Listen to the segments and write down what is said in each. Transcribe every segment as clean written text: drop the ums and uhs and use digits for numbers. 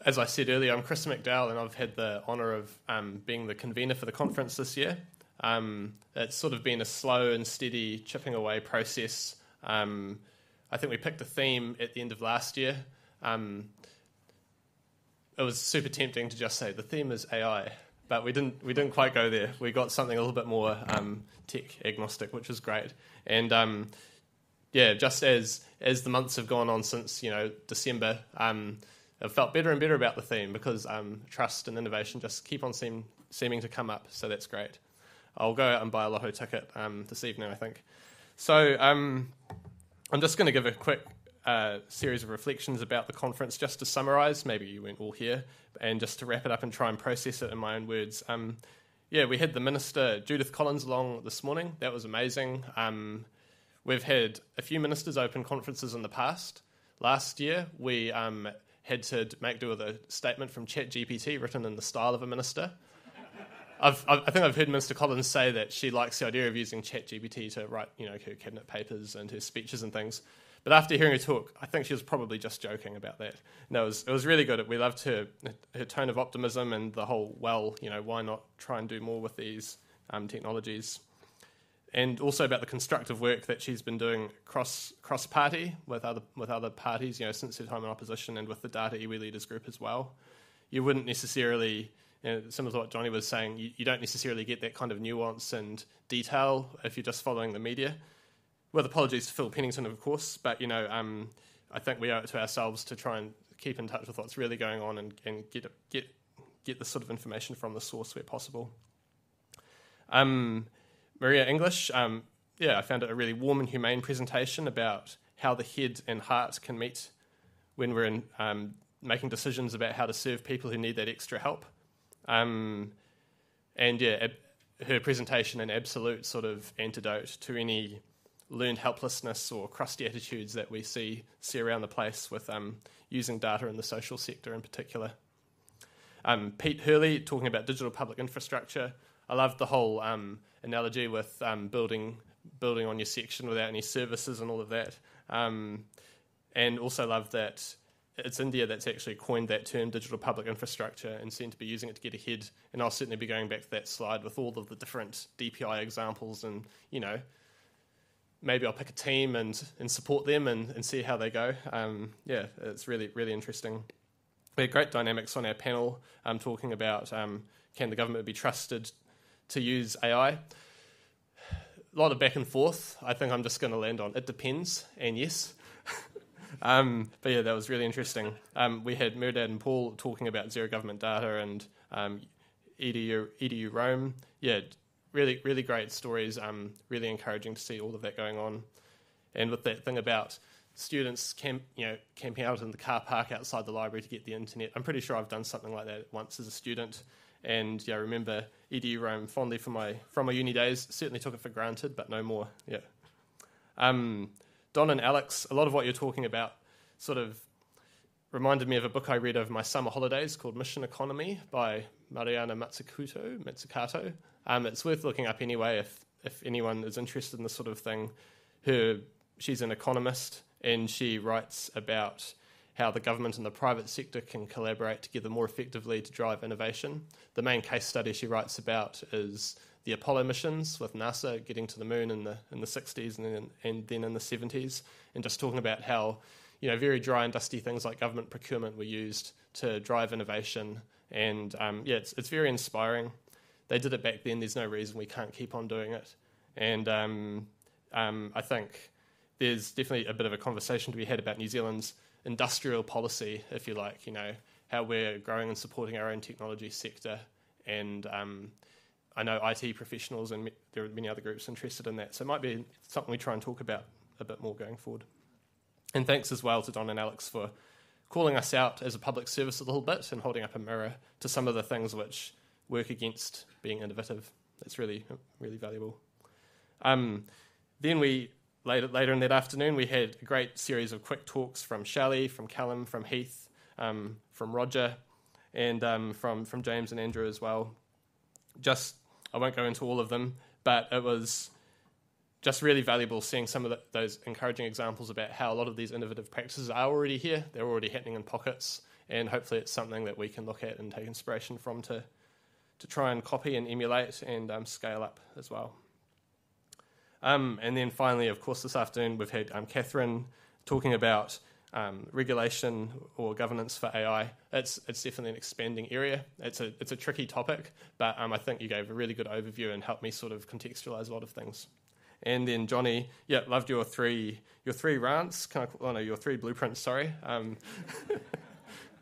as I said earlier, I'm Chris McDowall, and I've had the honour of being the convener for the conference this year. It's sort of been a slow and steady chipping away process. I think we picked a theme at the end of last year. It was super tempting to just say the theme is AI, but we didn't quite go there. We got something a little bit more tech agnostic, which is great. And just as the months have gone on since December, I've felt better and better about the theme because trust and innovation just keep on seeming to come up. So that's great. I'll go out and buy a lotto ticket this evening, I think. So I'm just going to give a quick series of reflections about the conference just to summarise. Maybe you weren't all here, and just to wrap it up and try and process it in my own words. We had the Minister, Judith Collins, along this morning. That was amazing. We've had a few ministers open conferences in the past. Last year, we had to make do with a statement from ChatGPT written in the style of a minister. I think I've heard Minister Collins say that she likes the idea of using ChatGPT to write, her cabinet papers and her speeches and things. But after hearing her talk, I think she was probably just joking about that. No, it was really good. We loved her tone of optimism and the whole, why not try and do more with these technologies? And also about the constructive work that she's been doing cross-party with other parties, since her time in opposition, and with the Data Iwi Leaders Group as well. You wouldn't necessarily, similar to what Johnny was saying, you don't necessarily get that kind of nuance and detail if you're just following the media. With apologies to Phil Pennington, of course, but I think we owe it to ourselves to try and keep in touch with what's really going on and get this sort of information from the source where possible. Maria English, I found it a really warm and humane presentation about how the head and heart can meet when we're in making decisions about how to serve people who need that extra help. Her presentation an absolute sort of antidote to any learned helplessness or crusty attitudes that we see around the place with using data in the social sector in particular. Pete Hurley talking about digital public infrastructure. I loved the whole analogy with building on your section without any services and all of that. And also loved that it's India that's actually coined that term, digital public infrastructure, and seem to be using it to get ahead. And I'll certainly be going back to that slide with all of the different DPI examples and, maybe I'll pick a team and support them and see how they go. It's really, really interesting. We had great dynamics on our panel talking about can the government be trusted to use AI? A lot of back and forth. I think I'm just going to land on it depends and yes. That was really interesting. We had Merdad and Paul talking about zero government data and EDU Rome. Really, really great stories. Really encouraging to see all of that going on. And with that thing about students camping out in the car park outside the library to get the internet, I'm pretty sure I've done something like that once as a student. And I remember EDU Rome fondly from my uni days. Certainly took it for granted, but no more. Don and Alex, a lot of what you're talking about sort of reminded me of a book I read over my summer holidays called Mission Economy by Mariana Mazzucato. It's worth looking up anyway if anyone is interested in this sort of thing. She's an economist, and she writes about how the government and the private sector can collaborate together more effectively to drive innovation. The main case study she writes about is the Apollo missions with NASA getting to the moon in the 60s and then in the 70s, and just talking about how very dry and dusty things like government procurement were used to drive innovation. And it's very inspiring. They did it back then. There's no reason we can't keep on doing it. And I think there's definitely a bit of a conversation to be had about New Zealand's industrial policy, if you like, how we're growing and supporting our own technology sector. And I know IT professionals and there are many other groups interested in that. So it might be something we try and talk about a bit more going forward. And thanks as well to Don and Alex for calling us out as a public service a little bit and holding up a mirror to some of the things which work against being innovative. That's really, really valuable. Then later in that afternoon, we had a great series of quick talks from Shelley, from Callum, from Heath, from Roger, and from James and Andrew as well. I won't go into all of them, but it was just really valuable seeing some of those encouraging examples about how a lot of these innovative practices are already here. They're already happening in pockets, and hopefully it's something that we can look at and take inspiration from to try and copy and emulate and scale up as well. And then finally, of course, this afternoon we've had Catherine talking about regulation or governance for AI. It's definitely an expanding area. It's a tricky topic, but I think you gave a really good overview and helped me sort of contextualize a lot of things. And then Johnny, loved your three rants, your 3 blueprints. Sorry,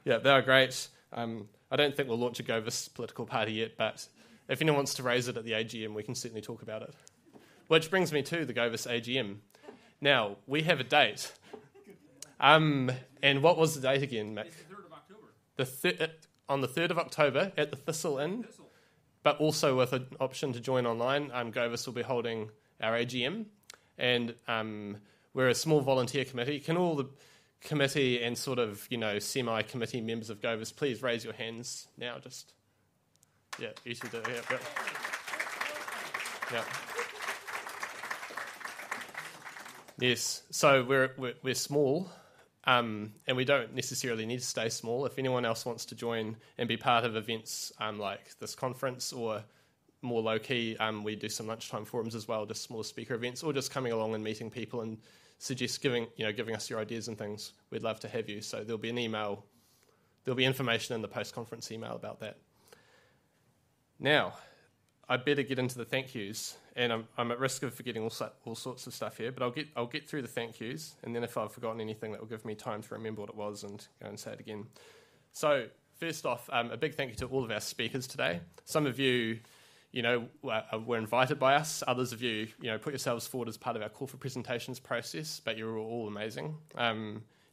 they were great. I don't think we'll launch a GOVIS political party yet, but if anyone wants to raise it at the AGM, we can certainly talk about it. Which brings me to the GOVIS AGM. Now, we have a date. And what was the date again, Mick? It's the 3rd of October. On the 3rd of October at the Thistle Inn, but also with an option to join online, GOVIS will be holding our AGM. And we're a small volunteer committee. Can all the committee and sort of, semi-committee members of GOVIS please raise your hands now? You should do it. Yeah. Yes, so we're small, and we don't necessarily need to stay small. If anyone else wants to join and be part of events like this conference or more low-key, we do some lunchtime forums as well, just smaller speaker events, or just coming along and meeting people and giving us your ideas and things. We'd love to have you. So there'll be an email, there'll be information in the post-conference email about that. Now, I better get into the thank yous, and I'm at risk of forgetting all sorts of stuff here, but I'll get through the thank yous, and then if I've forgotten anything, that will give me time to remember what it was and go and say it again. So first off, a big thank you to all of our speakers today. Some of you, were invited by us. Others of you, put yourselves forward as part of our call for presentations process, but you were all amazing.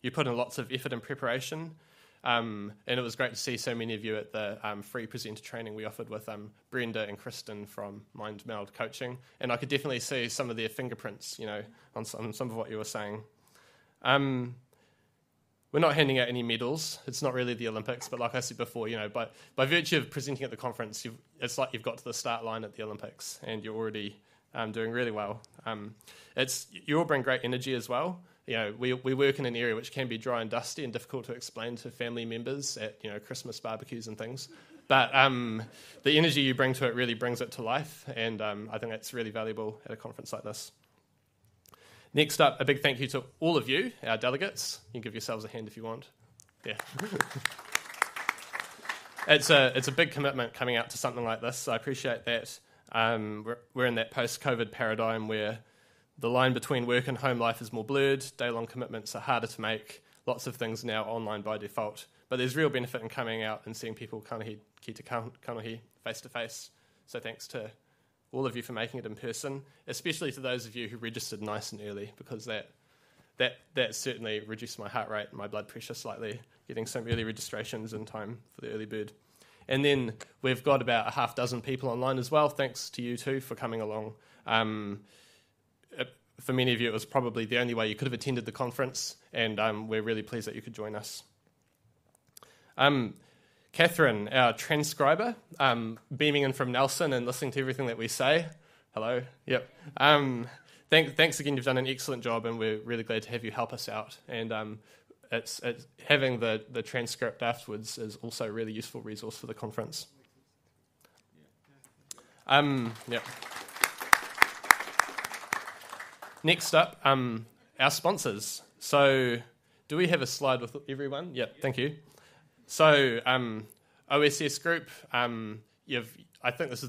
You put in lots of effort and preparation. And it was great to see so many of you at the free presenter training we offered with Brenda and Kristen from MindMeld Coaching. And I could definitely see some of their fingerprints, on some of what you were saying. We're not handing out any medals. It's not really the Olympics, but like I said before, by virtue of presenting at the conference, it's like you've got to the start line at the Olympics and you're already doing really well. You all bring great energy as well. We work in an area which can be dry and dusty and difficult to explain to family members at Christmas barbecues and things. But the energy you bring to it really brings it to life, and I think that's really valuable at a conference like this. Next up, a big thank you to all of you, our delegates. You can give yourselves a hand if you want. Yeah. It's a big commitment coming out to something like this, so I appreciate that. We're in that post-COVID paradigm where the line between work and home life is more blurred, day-long commitments are harder to make, lots of things now online by default. But there's real benefit in coming out and seeing people ki te kanohi face-to-face. So thanks to all of you for making it in person, especially to those of you who registered nice and early, because that certainly reduced my heart rate and my blood pressure slightly, getting some early registrations in time for the early bird. And then we've got about a half dozen people online as well. Thanks to you too for coming along. For many of you, it was probably the only way you could have attended the conference, and we're really pleased that you could join us. Catherine, our transcriber, beaming in from Nelson and listening to everything that we say. Hello. Yep. Thanks again. You've done an excellent job, and we're really glad to have you help us out. And it's having the transcript afterwards is also a really useful resource for the conference. Yep. Next up, our sponsors. So, do we have a slide with everyone? Yep. Thank you. So, OSS Group, I think this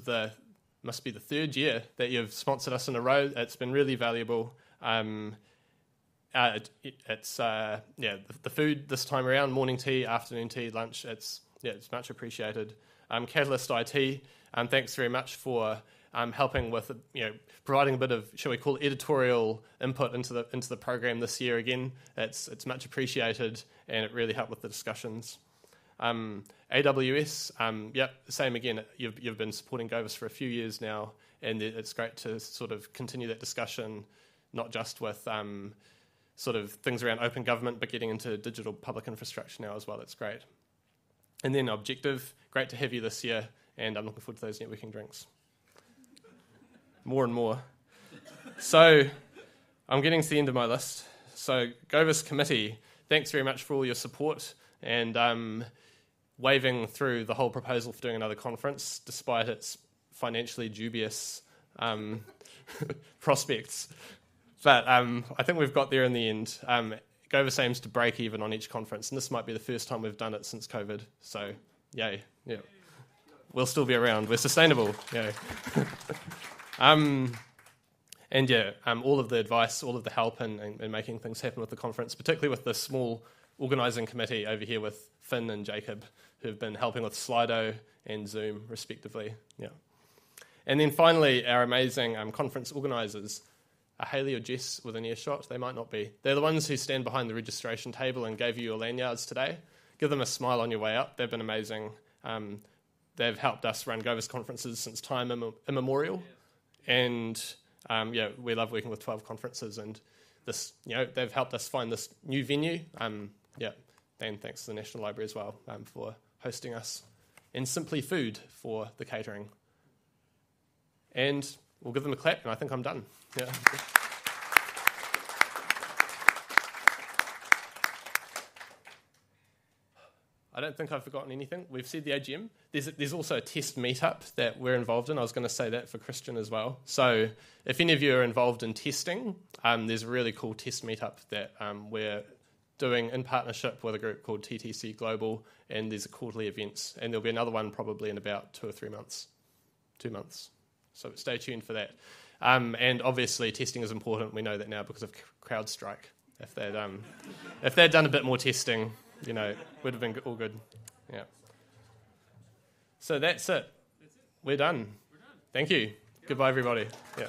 must be the 3rd year that you've sponsored us in a row. It's been really valuable. It's the food this time around, morning tea, afternoon tea, lunch. It's much appreciated. Catalyst IT, thanks very much for helping with providing a bit of, shall we call it, editorial input into the program this year. Again, it's much appreciated, and it really helped with the discussions. AWS, same again. You've been supporting GOVIS for a few years now, and it's great to sort of continue that discussion, not just with sort of things around open government, but getting into digital public infrastructure now as well. It's great. And then Objective, great to have you this year, and I'm looking forward to those networking drinks. More and more. So I'm getting to the end of my list. So GOVIS Committee, thanks very much for all your support and waving through the whole proposal for doing another conference, despite its financially dubious prospects. But I think we've got there in the end. GOVIS aims to break even on each conference, and this might be the first time we've done it since COVID. So, yay! Yeah, we'll still be around. We're sustainable. Yay! And yeah, all of the advice, all of the help in making things happen with the conference, particularly with the small organising committee over here with Finn and Jacob, who've been helping with Slido and Zoom, respectively. Yeah. And then finally, our amazing conference organisers. Are Hayley or Jess within earshot? They might not be. They're the ones who stand behind the registration table and gave you your lanyards today. Give them a smile on your way up. They've been amazing. They've helped us run GOVIS conferences since time immemorial. And we love working with 12 conferences. And this, they've helped us find this new venue. And thanks to the National Library as well for hosting us. And Simply Food for the catering. And we'll give them a clap, and I think I'm done. Yeah. I don't think I've forgotten anything. We've said the AGM. There's also a test meetup that we're involved in. I was going to say that for Christian as well. So if any of you are involved in testing, there's a really cool test meetup that we're doing in partnership with a group called TTC Global, and there's a quarterly events, and there'll be another one probably in about 2 or 3 months. 2 months. So stay tuned for that. And obviously testing is important. We know that now because of CrowdStrike. If they'd done a bit more testing, it would have been all good. Yeah. So that's it. We're done. Thank you. Goodbye, everybody. Yeah.